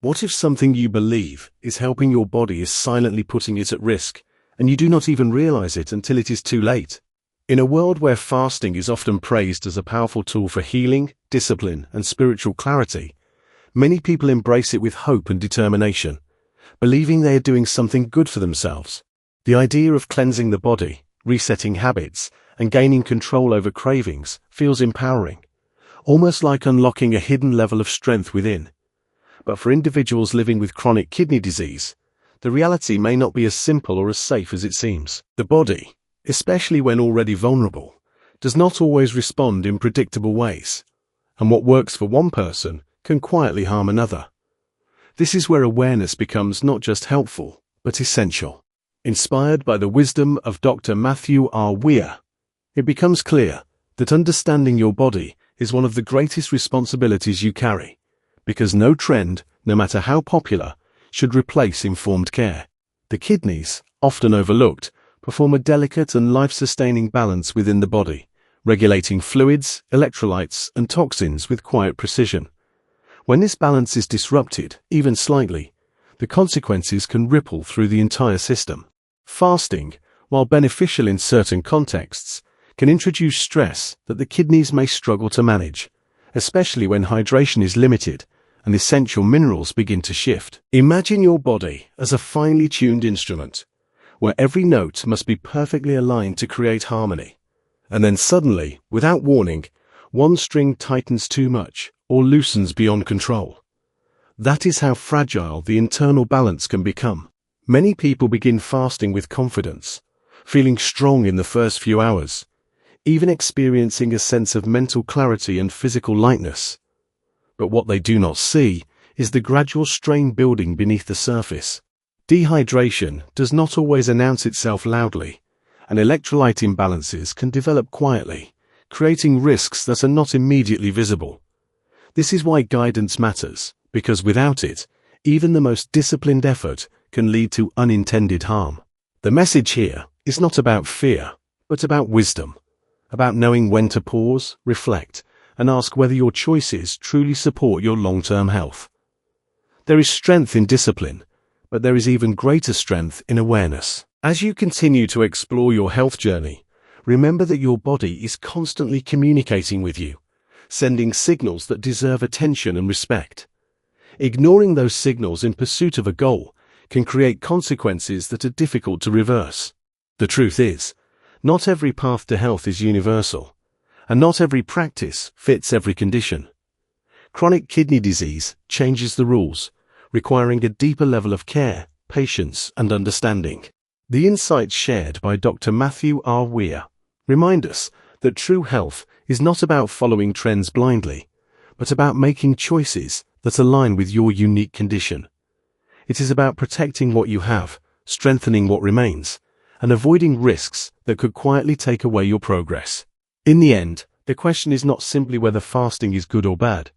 What if something you believe is helping your body is silently putting it at risk, and you do not even realize it until it is too late? In a world where fasting is often praised as a powerful tool for healing, discipline, and spiritual clarity, many people embrace it with hope and determination, believing they are doing something good for themselves. The idea of cleansing the body, resetting habits, and gaining control over cravings feels empowering, almost like unlocking a hidden level of strength within. But for individuals living with chronic kidney disease, the reality may not be as simple or as safe as it seems. The body, especially when already vulnerable, does not always respond in predictable ways, and what works for one person can quietly harm another. This is where awareness becomes not just helpful, but essential. Inspired by the wisdom of Dr. Mathew R. Weir, it becomes clear that understanding your body is one of the greatest responsibilities you carry, because no trend, no matter how popular, should replace informed care. The kidneys, often overlooked, perform a delicate and life-sustaining balance within the body, regulating fluids, electrolytes, and toxins with quiet precision. When this balance is disrupted, even slightly, the consequences can ripple through the entire system. Fasting, while beneficial in certain contexts, can introduce stress that the kidneys may struggle to manage, especially when hydration is limited and essential minerals begin to shift. Imagine your body as a finely tuned instrument, where every note must be perfectly aligned to create harmony. And then suddenly, without warning, one string tightens too much or loosens beyond control. That is how fragile the internal balance can become. Many people begin fasting with confidence, feeling strong in the first few hours, even experiencing a sense of mental clarity and physical lightness. But what they do not see is the gradual strain building beneath the surface. Dehydration does not always announce itself loudly, and electrolyte imbalances can develop quietly, creating risks that are not immediately visible. This is why guidance matters, because without it, even the most disciplined effort can lead to unintended harm. The message here is not about fear, but about wisdom, about knowing when to pause, reflect, and ask whether your choices truly support your long-term health. There is strength in discipline, but there is even greater strength in awareness. As you continue to explore your health journey, remember that your body is constantly communicating with you, sending signals that deserve attention and respect. Ignoring those signals in pursuit of a goal can create consequences that are difficult to reverse. The truth is, not every path to health is universal, and not every practice fits every condition. Chronic kidney disease changes the rules, requiring a deeper level of care, patience, and understanding. The insights shared by Dr. Mathew R. Weir remind us that true health is not about following trends blindly, but about making choices that align with your unique condition. It is about protecting what you have, strengthening what remains, and avoiding risks that could quietly take away your progress. In the end, the question is not simply whether fasting is good or bad,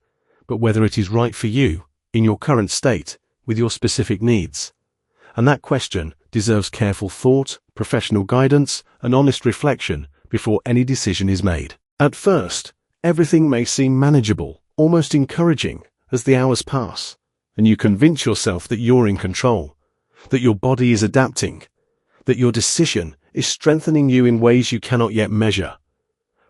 but whether it is right for you, in your current state, with your specific needs. And that question deserves careful thought, professional guidance, and honest reflection before any decision is made. At first, everything may seem manageable, almost encouraging, as the hours pass, and you convince yourself that you're in control, that your body is adapting, that your decision is strengthening you in ways you cannot yet measure.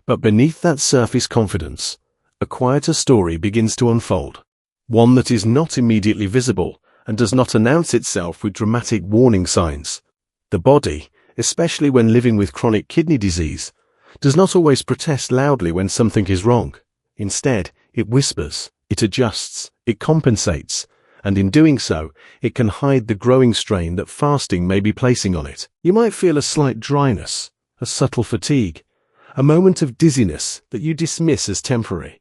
But beneath that surface confidence, a quieter story begins to unfold, one that is not immediately visible and does not announce itself with dramatic warning signs. The body, especially when living with chronic kidney disease, does not always protest loudly when something is wrong. Instead, it whispers, it adjusts, it compensates, and in doing so, it can hide the growing strain that fasting may be placing on it. You might feel a slight dryness, a subtle fatigue, a moment of dizziness that you dismiss as temporary.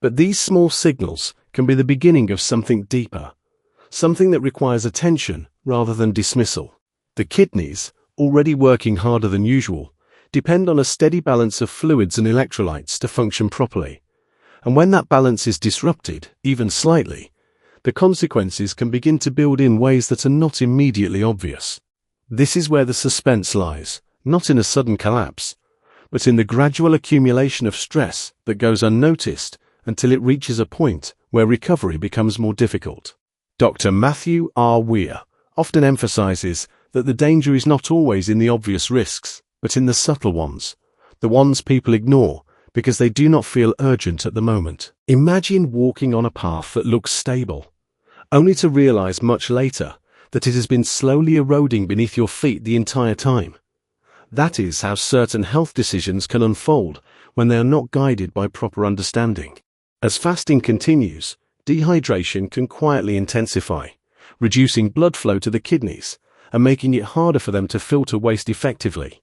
But these small signals can be the beginning of something deeper, something that requires attention rather than dismissal. The kidneys, already working harder than usual, depend on a steady balance of fluids and electrolytes to function properly. And when that balance is disrupted, even slightly, the consequences can begin to build in ways that are not immediately obvious. This is where the suspense lies, not in a sudden collapse, but in the gradual accumulation of stress that goes unnoticed until it reaches a point where recovery becomes more difficult. Dr. Mathew R. Weir often emphasizes that the danger is not always in the obvious risks, but in the subtle ones, the ones people ignore because they do not feel urgent at the moment. Imagine walking on a path that looks stable, only to realize much later that it has been slowly eroding beneath your feet the entire time. That is how certain health decisions can unfold when they are not guided by proper understanding. As fasting continues, dehydration can quietly intensify, reducing blood flow to the kidneys and making it harder for them to filter waste effectively,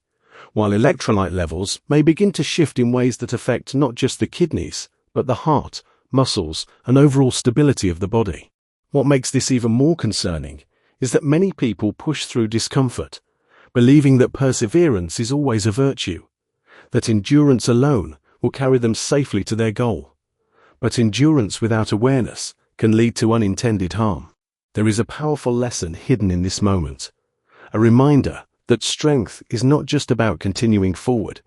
while electrolyte levels may begin to shift in ways that affect not just the kidneys, but the heart, muscles, and overall stability of the body. What makes this even more concerning is that many people push through discomfort, believing that perseverance is always a virtue, that endurance alone will carry them safely to their goal. But endurance without awareness can lead to unintended harm. There is a powerful lesson hidden in this moment, a reminder that strength is not just about continuing forward,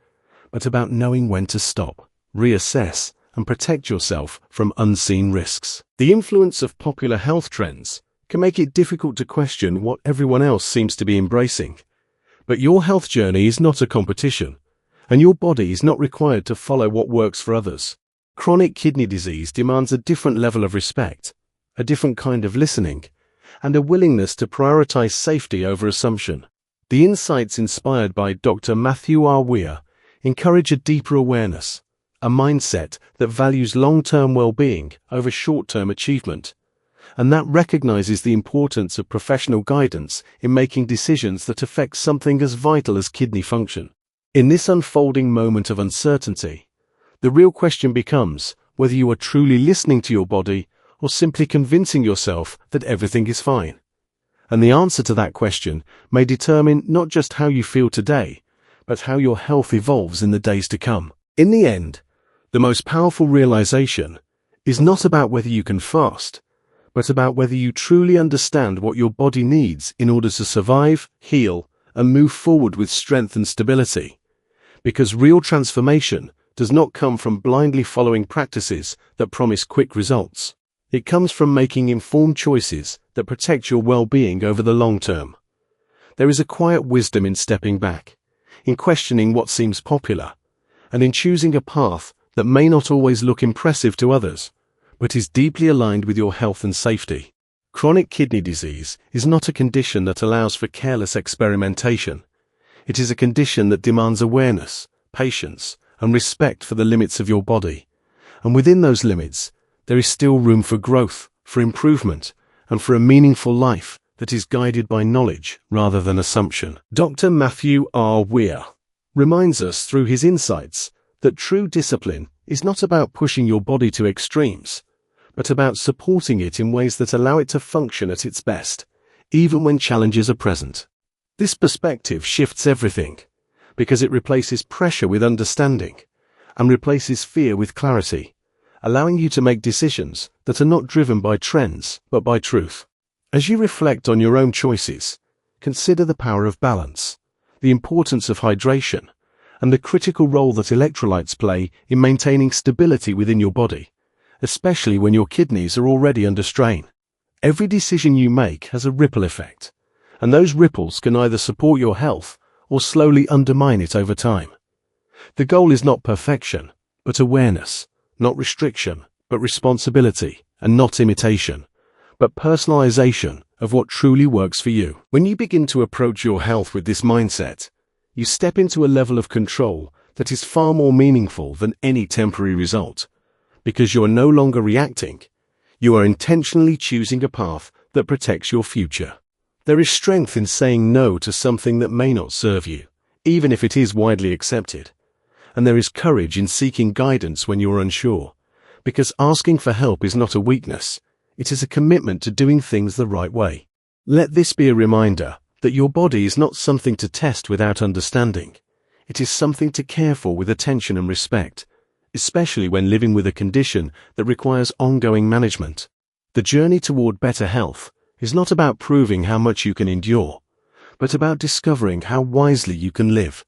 but about knowing when to stop, reassess, and protect yourself from unseen risks. The influence of popular health trends can make it difficult to question what everyone else seems to be embracing. But your health journey is not a competition, and your body is not required to follow what works for others. Chronic kidney disease demands a different level of respect, a different kind of listening, and a willingness to prioritize safety over assumption. The insights inspired by Dr. Mathew R. Weir encourage a deeper awareness, a mindset that values long-term well-being over short-term achievement, and that recognizes the importance of professional guidance in making decisions that affect something as vital as kidney function. In this unfolding moment of uncertainty, the real question becomes whether you are truly listening to your body or simply convincing yourself that everything is fine. And the answer to that question may determine not just how you feel today, but how your health evolves in the days to come. In the end, the most powerful realization is not about whether you can fast, but about whether you truly understand what your body needs in order to survive, heal, and move forward with strength and stability. Because real transformation does not come from blindly following practices that promise quick results. It comes from making informed choices that protect your well-being over the long term. There is a quiet wisdom in stepping back, in questioning what seems popular, and in choosing a path that may not always look impressive to others, but is deeply aligned with your health and safety. Chronic kidney disease is not a condition that allows for careless experimentation. It is a condition that demands awareness, patience, and respect for the limits of your body. And within those limits, there is still room for growth, for improvement, and for a meaningful life that is guided by knowledge rather than assumption. Dr. Mathew R. Weir reminds us through his insights that true discipline is not about pushing your body to extremes, but about supporting it in ways that allow it to function at its best, even when challenges are present. This perspective shifts everything, because it replaces pressure with understanding and replaces fear with clarity, allowing you to make decisions that are not driven by trends but by truth. As you reflect on your own choices, consider the power of balance, the importance of hydration, and the critical role that electrolytes play in maintaining stability within your body, especially when your kidneys are already under strain. Every decision you make has a ripple effect, and those ripples can either support your health or slowly undermine it over time. The goal is not perfection, but awareness, not restriction, but responsibility, and not imitation, but personalization of what truly works for you. When you begin to approach your health with this mindset, you step into a level of control that is far more meaningful than any temporary result, because you are no longer reacting, you are intentionally choosing a path that protects your future. There is strength in saying no to something that may not serve you, even if it is widely accepted. And there is courage in seeking guidance when you are unsure, because asking for help is not a weakness, it is a commitment to doing things the right way. Let this be a reminder that your body is not something to test without understanding. It is something to care for with attention and respect, especially when living with a condition that requires ongoing management. The journey toward better health is not about proving how much you can endure, but about discovering how wisely you can live,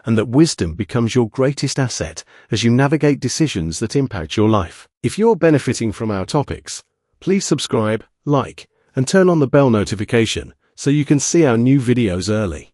and that wisdom becomes your greatest asset as you navigate decisions that impact your life. If you're benefiting from our topics, please subscribe, like, and turn on the bell notification so you can see our new videos early.